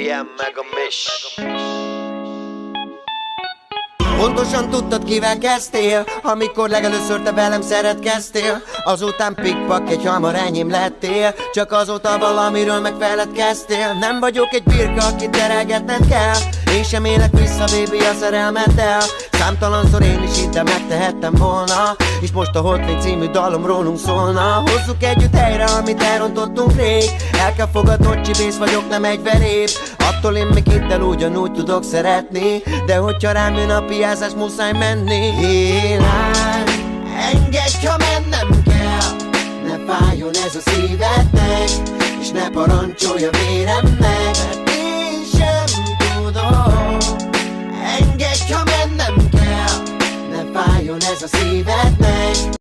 GM meg a Mish. Pontosan tudtad, kivel kezdtél, amikor legelőször te velem szeretkeztél. Azután pikpak, egy hamar enyém lettél, csak azóta valamiről megfeledkeztél. Nem vagyok egy birka, akit terelgetned kell, én sem élek vissza, baby, a szerelmeddel. Számtalanszor én is ide megtehettem volna, és most a Hotline című dalom rólunk szólna. Hozzuk együtt helyre, amit elrontottunk rég. El kell fogadnod, csibész vagyok, nem egy veréb. Attól én még hittel ugyanúgy tudok szeretni, de hogyha rám jön a piázás, muszáj menni. Élet, engedj, ha mennem kell, ne fájjon ez a szívednek, és ne parancsolj a véremnek, mert én sem tudom. Engedj, ha mennem kell, ne fájjon ez a szívednek.